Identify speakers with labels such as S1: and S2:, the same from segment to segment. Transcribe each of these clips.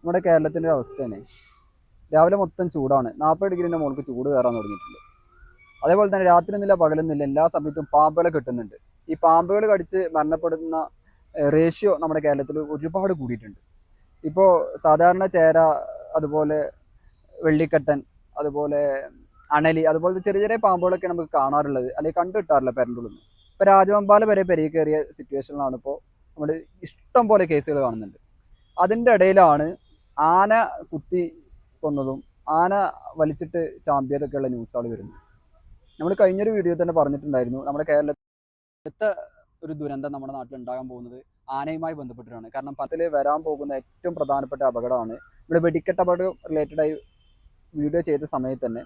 S1: നമ്മുടെ കേരളത്തിൻ്റെ അവസ്ഥയാണ്. രാവിലെ മൊത്തം ചൂടാണ്, 40 ഡിഗ്രീൻ്റെ മുകൾക്ക് ചൂട് കയറാൻ തുടങ്ങിയിട്ടുണ്ട്. അതേപോലെ തന്നെ രാത്രി എന്നില്ല പകലെന്നില്ല എല്ലാ സമയത്തും പാമ്പുകളെ കിട്ടുന്നുണ്ട്. ഈ പാമ്പുകൾ കടിച്ച് മരണപ്പെടുന്ന റേഷ്യോ നമ്മുടെ കേരളത്തിൽ ഒരുപാട് കൂടിയിട്ടുണ്ട്. ഇപ്പോൾ സാധാരണ ചേര, അതുപോലെ വെള്ളിക്കട്ടൻ, അതുപോലെ അണലി, അതുപോലത്തെ ചെറിയ ചെറിയ പാമ്പുകളൊക്കെ നമുക്ക് കാണാറുള്ളത്, അല്ലെങ്കിൽ കണ്ടു കിട്ടാറില്ല പെരൻ്റെ ഉള്ളിൽ നിന്ന്. ഇപ്പോൾ രാജവെമ്പാല വരെ പെരയിൽ കയറിയ സിറ്റുവേഷനിലാണ് ഇപ്പോൾ നമ്മൾ ഇഷ്ടം പോലെ കേസുകൾ കാണുന്നുണ്ട്. അതിൻ്റെ ഇടയിലാണ് ആന കുത്തി കൊന്നതും ആന വലിച്ചിട്ട് ചാമ്പിയതൊക്കെയുള്ള ന്യൂസുകൾ വരുന്നത്. നമ്മൾ കഴിഞ്ഞൊരു വീഡിയോ തന്നെ പറഞ്ഞിട്ടുണ്ടായിരുന്നു, നമ്മുടെ കേരളത്തെ ഒരു ദുരന്തം നമ്മുടെ നാട്ടിൽ ഉണ്ടാകാൻ പോകുന്നത് ആനയുമായി ബന്ധപ്പെട്ടിട്ടാണ്. കാരണം പത്തിൽ വരാൻ പോകുന്ന ഏറ്റവും പ്രധാനപ്പെട്ട അപകടമാണ്. നമ്മൾ വെടിക്കെട്ട് അപകടം റിലേറ്റഡായി വീഡിയോ ചെയ്ത സമയത്ത് തന്നെ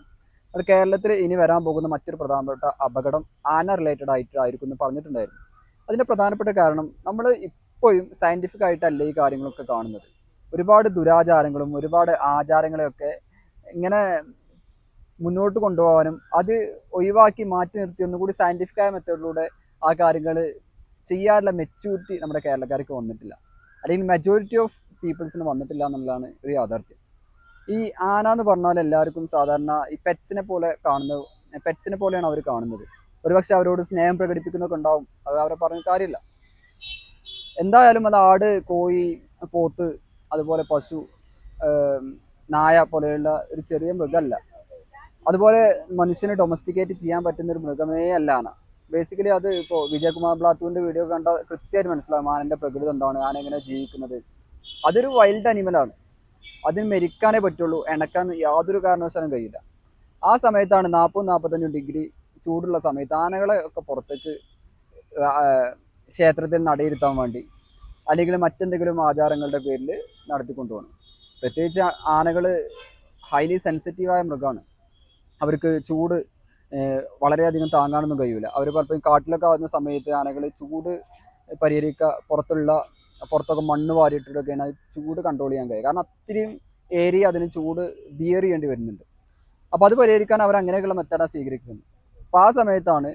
S1: നമ്മുടെ കേരളത്തിൽ ഇനി വരാൻ പോകുന്ന മറ്റൊരു പ്രധാനപ്പെട്ട അപകടം ആന റിലേറ്റഡ് ആയിട്ടായിരിക്കും എന്ന് പറഞ്ഞിട്ടുണ്ടായിരുന്നു. അതിൻ്റെ പ്രധാനപ്പെട്ട കാരണം നമ്മൾ ഇപ്പോഴും സയൻറ്റിഫിക് ആയിട്ടല്ല ഈ കാര്യങ്ങളൊക്കെ കാണുന്നത്. ഒരുപാട് ദുരാചാരങ്ങളും ഒരുപാട് ആചാരങ്ങളെയൊക്കെ ഇങ്ങനെ മുന്നോട്ട് കൊണ്ടുപോകാനും അത് ഒഴിവാക്കി മാറ്റി നിർത്തി ഒന്നുകൂടി സയൻറ്റിഫിക്കായ മെത്തേഡിലൂടെ ആ കാര്യങ്ങൾ ചെയ്യാനുള്ള മെച്യൂരിറ്റി നമ്മുടെ കേരളക്കാർക്ക് വന്നിട്ടില്ല, അല്ലെങ്കിൽ മെജോറിറ്റി ഓഫ് പീപ്പിൾസിന് വന്നിട്ടില്ല എന്നുള്ളതാണ് ഒരു യാഥാർത്ഥ്യം. ഈ ആന എന്ന് പറഞ്ഞാൽ എല്ലാവർക്കും സാധാരണ ഈ പെറ്റ്സിനെ പോലെയാണ് അവർ കാണുന്നത്. ഒരുപക്ഷെ അവരോട് സ്നേഹം പ്രകടിപ്പിക്കുന്നതൊക്കെ ഉണ്ടാവും, അത് അവരെ പറഞ്ഞ കാര്യമില്ല. എന്തായാലും അത് ആട്, കോഴി, പോത്ത്, അതുപോലെ പശു, നായ പോലെയുള്ള ഒരു ചെറിയ മൃഗമല്ല. അതുപോലെ മനുഷ്യന് ഡൊമസ്റ്റിക്കേറ്റ് ചെയ്യാൻ പറ്റുന്ന ഒരു മൃഗമേ അല്ല ആന. ബേസിക്കലി അത് ഇപ്പോൾ വിജയകുമാർ ബ്ലാത്തൂവിൻ്റെ വീഡിയോ കണ്ട കൃത്യമായിട്ട് മനസ്സിലാകും ആനൻ്റെ പ്രകൃതി എന്താണ്, ആന എങ്ങനെ ജീവിക്കുന്നത്. അതൊരു വൈൽഡ് അനിമലാണ്, അതിന് മെരിക്കാനേ പറ്റുള്ളൂ, ഇണക്കാൻ യാതൊരു കാരണവശാലും കഴിയില്ല. ആ സമയത്താണ് 40-45 ഡിഗ്രി ചൂടുള്ള സമയത്ത് ആനകളെ ഒക്കെ പുറത്തേക്ക് ക്ഷേത്രത്തിൽ നടയിരുത്താൻ വേണ്ടി അല്ലെങ്കിൽ മറ്റെന്തെങ്കിലും ആചാരങ്ങളുടെ പേരിൽ നടത്തിക്കൊണ്ടുപോകണം. പ്രത്യേകിച്ച് ആനകൾ ഹൈലി സെൻസിറ്റീവായ മൃഗമാണ്. അവർക്ക് ചൂട് വളരെയധികം താങ്ങാനൊന്നും കഴിയില്ല. അവർ പലപ്പോഴും കാട്ടിലൊക്കെ ആവുന്ന സമയത്ത് ആനകൾ ചൂട് പുറത്തൊക്കെ മണ്ണ് വാരിയിട്ടൊക്കെയാണ് ചൂട് കൺട്രോൾ ചെയ്യാൻ കഴിയുക. കാരണം അത്രയും ഏരിയ അതിന് ചൂട് ബിയർ ചെയ്യേണ്ടി വരുന്നുണ്ട്. അപ്പോൾ അത് പരിഹരിക്കാൻ അവർ അങ്ങനെയൊക്കെയുള്ള മെത്തേഡാണ് സ്വീകരിക്കുന്നത്. അപ്പോൾ ആ സമയത്താണ്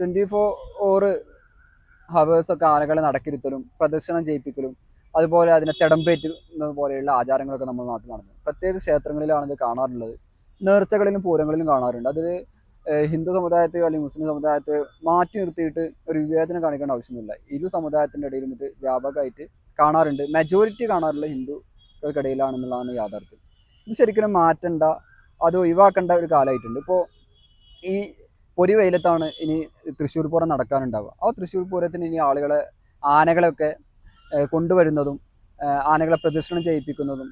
S1: 24 ഹവേഴ്സൊക്കെ ആനകളെ നടക്കിരുത്തലും പ്രദർശനം ചെയ്യിപ്പിക്കലും അതുപോലെ അതിനെ തിടമ്പേറ്റുന്നത് പോലെയുള്ള ആചാരങ്ങളൊക്കെ നമ്മുടെ നാട്ടിൽ നടന്നത്. പ്രത്യേകിച്ച് ക്ഷേത്രങ്ങളിലാണ് ഇത് കാണാറുള്ളത്, നേർച്ചകളിലും പൂരങ്ങളിലും കാണാറുണ്ട്. അതിൽ ഹിന്ദു സമുദായത്തെയോ അല്ലെങ്കിൽ മുസ്ലിം സമുദായത്തെയോ മാറ്റി നിർത്തിയിട്ട് ഒരു വിവേചനം കാണിക്കേണ്ട ആവശ്യമൊന്നുമില്ല. ഇരു സമുദായത്തിൻ്റെ ഇടയിലും ഇത് വ്യാപകമായിട്ട് കാണാറുണ്ട്. മെജോറിറ്റി കാണാറുള്ള ഹിന്ദുക്കൾക്കിടയിലാണെന്നുള്ളതാണ് യാഥാർത്ഥ്യം. ഇത് ശരിക്കും മാറ്റേണ്ട, അത് ഒഴിവാക്കേണ്ട ഒരു കാലമായിട്ടുണ്ട്. ഇപ്പോൾ ഈ പൊരി വെയിലത്താണ് ഇനി തൃശ്ശൂർ പൂരം നടക്കാനുണ്ടാവുക. ആ തൃശ്ശൂർ പൂരത്തിന് ഇനി ആനകളെയൊക്കെ കൊണ്ടുവരുന്നതും ആനകളെ പ്രദർശനം ചെയ്യിപ്പിക്കുന്നതും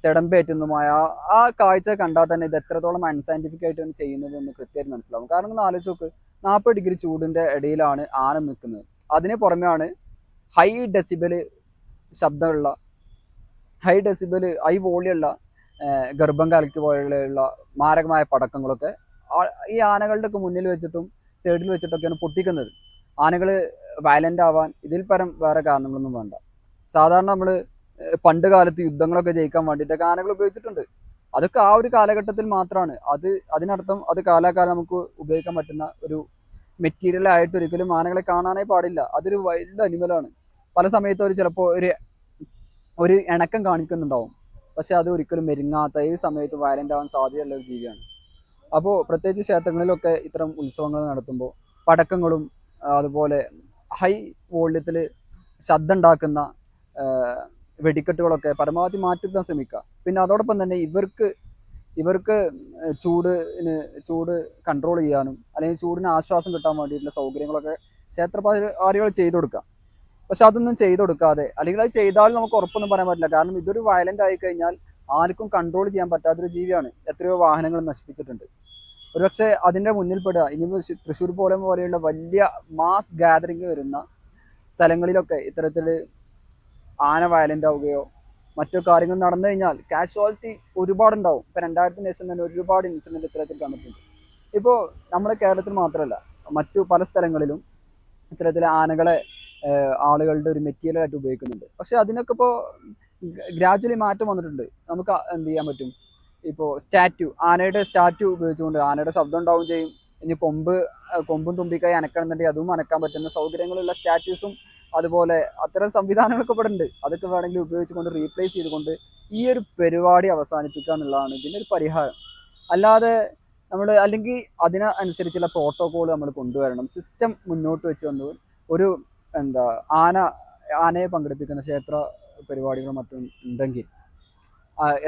S1: തിടമ്പേറ്റുന്നതുമായ ആ കാഴ്ച കണ്ടാൽ തന്നെ ഇത് എത്രത്തോളം അൺസയൻറ്റിഫിക് ആയിട്ടാണ് ചെയ്യുന്നതെന്ന് കൃത്യമായിട്ട് മനസ്സിലാവും. കാരണം ഒന്ന് ആലോചിച്ച് നോക്ക്, 40 ഡിഗ്രി ചൂടിൻ്റെ ഇടയിലാണ് ആന നിൽക്കുന്നത്. അതിന് പുറമെയാണ് ഹൈ ഡെസിബൽ ശബ്ദമുള്ള, ഹൈ വോളിയുള്ള ഗർഭം കലക്കി പോലെയുള്ള മാരകമായ പടക്കങ്ങളൊക്കെ ഈ ആനകളുടെയൊക്കെ മുന്നിൽ വെച്ചിട്ടും സൈഡിൽ വെച്ചിട്ടൊക്കെയാണ് പൊട്ടിക്കുന്നത്. ആനകൾ വയലൻ്റ് ആവാൻ ഇതിൽ പരം വേറെ കാരണങ്ങളൊന്നും വേണ്ട. സാധാരണ നമ്മൾ പണ്ട് കാലത്ത് യുദ്ധങ്ങളൊക്കെ ജയിക്കാൻ വേണ്ടിയിട്ടൊക്കെ ആനകൾ ഉപയോഗിച്ചിട്ടുണ്ട്. അതൊക്കെ ആ ഒരു കാലഘട്ടത്തിൽ മാത്രമാണ്. അതിനർത്ഥം അത് കാലാകാലം നമുക്ക് ഉപയോഗിക്കാൻ പറ്റുന്ന ഒരു മെറ്റീരിയൽ ആയിട്ട് ഒരിക്കലും ആനകളെ കാണാനേ പാടില്ല. അതൊരു വൈൽഡ് അനിമലാണ്. പല സമയത്തും അവർ ചിലപ്പോൾ ഒരു ഇണക്കം കാണിക്കുന്നുണ്ടാവും, പക്ഷെ അത് ഒരിക്കലും മെരുങ്ങാത്ത, ഈ സമയത്ത് വയലൻ്റ് ആവാൻ സാധ്യതയുള്ള ഒരു ജീവിയാണ്. അപ്പോൾ പ്രത്യേകിച്ച് ക്ഷേത്രങ്ങളിലൊക്കെ ഇത്തരം ഉത്സവങ്ങൾ നടത്തുമ്പോൾ പടക്കങ്ങളും അതുപോലെ ഹൈ വോള്യത്തിൽ ശബ്ദം ഉണ്ടാക്കുന്ന വെടിക്കെട്ടുകളൊക്കെ പരമാവധി മാറ്റിത്താൻ ശ്രമിക്കുക. പിന്നെ അതോടൊപ്പം തന്നെ ഇവർക്ക് ചൂട് കൺട്രോൾ ചെയ്യാനും അല്ലെങ്കിൽ ചൂടിന് ആശ്വാസം കിട്ടാൻ വേണ്ടിയിട്ടുള്ള സൗകര്യങ്ങളൊക്കെ ക്ഷേത്രപാരികൾ ചെയ്തു കൊടുക്കുക. പക്ഷെ അതൊന്നും ചെയ്തു കൊടുക്കാതെ, അല്ലെങ്കിൽ അത് ചെയ്താലും നമുക്ക് ഉറപ്പൊന്നും പറയാൻ പറ്റില്ല. കാരണം ഇതൊരു വയലൻ്റ് ആയി കഴിഞ്ഞാൽ ആർക്കും കൺട്രോൾ ചെയ്യാൻ പറ്റാത്തൊരു ജീവിയാണ്. എത്രയോ വാഹനങ്ങൾ നശിപ്പിച്ചിട്ടുണ്ട്. ഒരുപക്ഷെ അതിൻ്റെ മുന്നിൽപ്പെടുക ഇനി തൃശ്ശൂർ പൂരം പോലെയുള്ള വലിയ മാസ് ഗാദറിങ് വരുന്ന സ്ഥലങ്ങളിലൊക്കെ ഇത്തരത്തിൽ ആന വയലൻ്റ് ആവുകയോ മറ്റു കാര്യങ്ങൾ നടന്നു കഴിഞ്ഞാൽ കാഷ്വാലിറ്റി ഒരുപാടുണ്ടാവും. ഇപ്പോൾ 2000-ന് ശേഷം തന്നെ ഒരുപാട് ഇൻസിഡൻറ്റ് ഇത്തരത്തിൽ കണ്ടിട്ടുണ്ട്. ഇപ്പോൾ നമ്മുടെ കേരളത്തിൽ മാത്രമല്ല, മറ്റു പല സ്ഥലങ്ങളിലും ഇത്തരത്തിൽ ആനകളെ ആളുകളുടെ ഒരു മെറ്റീരിയലായിട്ട് ഉപയോഗിക്കുന്നുണ്ട്. പക്ഷെ അതിനൊക്കെ ഇപ്പോൾ ഗ്രാജുവലി മാറ്റം വന്നിട്ടുണ്ട്. നമുക്ക് എന്ത് ചെയ്യാൻ പറ്റും, ഇപ്പോൾ ആനയുടെ സ്റ്റാറ്റ്യൂ ഉപയോഗിച്ചുകൊണ്ട് ആനയുടെ ശബ്ദം ഉണ്ടാവുകയും ചെയ്യും. ഇനി കൊമ്പും തുമ്പിക്കായി അനക്കണമെന്നുണ്ടെങ്കിൽ അതും അനക്കാൻ പറ്റുന്ന സൗകര്യങ്ങളുള്ള സ്റ്റാറ്റ്യൂസും അതുപോലെ അത്തരം സംവിധാനങ്ങളൊക്കെ ഇവിടെ ഉണ്ട്. അതൊക്കെ വേണമെങ്കിൽ ഉപയോഗിച്ചുകൊണ്ട് റീപ്ലേസ് ചെയ്തുകൊണ്ട് ഈ ഒരു പരിപാടി അവസാനിപ്പിക്കുക എന്നുള്ളതാണ് ഇതിനൊരു പരിഹാരം. അല്ലാതെ നമ്മൾ അല്ലെങ്കിൽ അതിനനുസരിച്ചുള്ള പ്രോട്ടോകോൾ നമ്മൾ കൊണ്ടുവരണം. സിസ്റ്റം മുന്നോട്ട് വെച്ച് വന്നു ഒരു എന്താ ആനയെ പങ്കെടുപ്പിക്കുന്ന ക്ഷേത്ര പരിപാടികളും മറ്റും ഉണ്ടെങ്കിൽ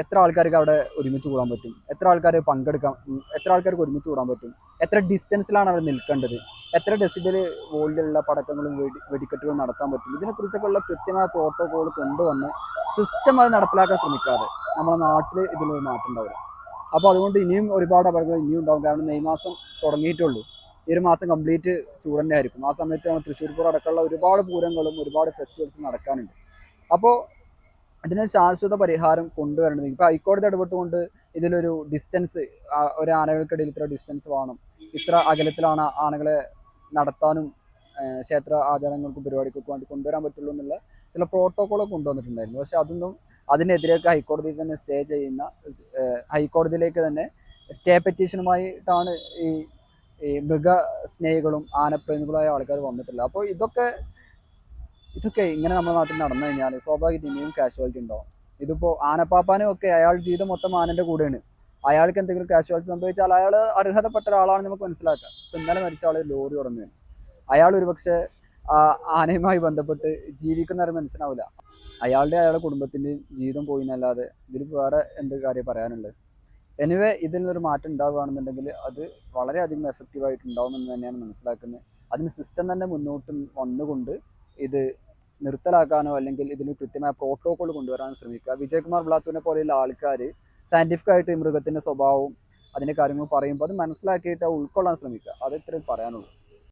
S1: എത്ര ആൾക്കാർക്ക് അവിടെ ഒരുമിച്ച് കൂടാൻ പറ്റും, എത്ര ആൾക്കാർ പങ്കെടുക്കാം, എത്ര ആൾക്കാർക്ക് ഒരുമിച്ച് കൂടാൻ പറ്റും, എത്ര ഡിസ്റ്റൻസിലാണ് അവർ നിൽക്കേണ്ടത്, എത്ര ഡെസിബിൾ വോൾട്ടിലുള്ള പടക്കങ്ങളും വെടിക്കെട്ടുകളും നടത്താൻ പറ്റും, ഇതിനെക്കുറിച്ചൊക്കെ ഉള്ള കൃത്യമായ പ്രോട്ടോകോൾ കൊണ്ടുവന്ന് സിസ്റ്റം അത് നടപ്പിലാക്കാൻ ശ്രമിക്കാതെ നമ്മുടെ നാട്ടിൽ ഇതിലൊരു മാറ്റം ഉണ്ടാവില്ല. അപ്പോൾ അതുകൊണ്ട് ഇനിയും ഒരുപാട് അപകടങ്ങൾ ഇനിയും ഉണ്ടാകും. കാരണം മെയ് മാസം തുടങ്ങിയിട്ടുള്ളൂ. ഈ ഒരു മാസം കംപ്ലീറ്റ് ചൂട് തന്നെ ആയിരിക്കും. ആ സമയത്ത് തൃശ്ശൂർ പൂരം അടക്കമുള്ള ഒരുപാട് പൂരങ്ങളും ഒരുപാട് ഫെസ്റ്റിവൽസും നടക്കാനുണ്ട്. അപ്പോൾ ഇതിന് ശാശ്വത പരിഹാരം കൊണ്ടുവരണമെങ്കിൽ ഇപ്പോൾ ഹൈക്കോടതി ഇടപെട്ടുകൊണ്ട് ഇതിലൊരു ഡിസ്റ്റൻസ്, ഒരു ആനകൾക്കിടയിൽ ഇത്ര ഡിസ്റ്റൻസ് വേണം, ഇത്ര അകലത്തിലാണ് ആനകളെ നടത്താനും ക്ഷേത്ര ആചാരങ്ങൾക്കും പരിപാടികൾക്കും വേണ്ടി കൊണ്ടുവരാൻ പറ്റുള്ളൂ എന്നുള്ള ചില പ്രോട്ടോക്കോളൊക്കെ കൊണ്ടുവന്നിട്ടുണ്ടായിരുന്നു. പക്ഷെ അതൊന്നും അതിനെതിരെയൊക്കെ ഹൈക്കോടതിയിൽ തന്നെ സ്റ്റേ ചെയ്യുന്ന, ഹൈക്കോടതിയിലേക്ക് തന്നെ സ്റ്റേ പെറ്റീഷനുമായിട്ടാണ് ഈ മൃഗസ്നേഹികളും ആനപ്രേമികളായ ആൾക്കാർ വന്നിട്ടുള്ളത്. അപ്പോൾ ഇതൊക്കെ ഇങ്ങനെ നമ്മുടെ നാട്ടിൽ നടന്നു കഴിഞ്ഞാൽ സ്വാഭാവികമായിട്ട് ഇനിയും കാഷ്വാലിറ്റി ഉണ്ടാവും. ഇതിപ്പോൾ ആനപ്പാപ്പാനും ഒക്കെ അയാൾ ജീവിതം മൊത്തം ആനൻ്റെ കൂടെയാണ്. അയാൾക്ക് എന്തെങ്കിലും കാഷ്വാലിറ്റി സംഭവിച്ചാൽ അയാൾ അർഹതപ്പെട്ട ഒരാളാണെന്ന് നമുക്ക് മനസ്സിലാക്കാം. ഇപ്പം ഇന്നലെ മരിച്ച ആൾ ലോറി ഉടമയാണ്. അയാൾ ഒരുപക്ഷെ ആനയുമായി ബന്ധപ്പെട്ട് ജീവിക്കുന്നവരെ മനസ്സിലാവില്ല. അയാളുടെ കുടുംബത്തിൻ്റെയും ജീവിതം പോയി എന്നല്ലാതെ ഇതിൽ വേറെ എന്ത് കാര്യം പറയാനുള്ളത്. എനിവേ ഇതിൽ നിന്നൊരു മാറ്റം ഉണ്ടാവുകയാണെന്നുണ്ടെങ്കിൽ അത് വളരെയധികം എഫക്റ്റീവായിട്ട് ഉണ്ടാവുമെന്ന് തന്നെയാണ് മനസ്സിലാക്കുന്നത്. അതിന് സിസ്റ്റം തന്നെ മുന്നോട്ട് വന്നുകൊണ്ട് ഇത് നിർത്തലാക്കാനോ അല്ലെങ്കിൽ ഇതിന് കൃത്യമായ പ്രോട്ടോകോൾ കൊണ്ടുവരാൻ ശ്രമിക്കുക. വിജയകുമാർ ബ്ലാത്തൂരിനെ പോലെയുള്ള ആൾക്കാർ സയൻറ്റിഫിക്കായിട്ട് ഈ മൃഗത്തിൻ്റെ സ്വഭാവവും അതിൻ്റെ കാര്യങ്ങൾ പറയുമ്പോൾ അത് മനസ്സിലാക്കിയിട്ട് ഉൾക്കൊള്ളാൻ ശ്രമിക്കുക. അത് ഇത്രയും പറയാനുള്ളൂ.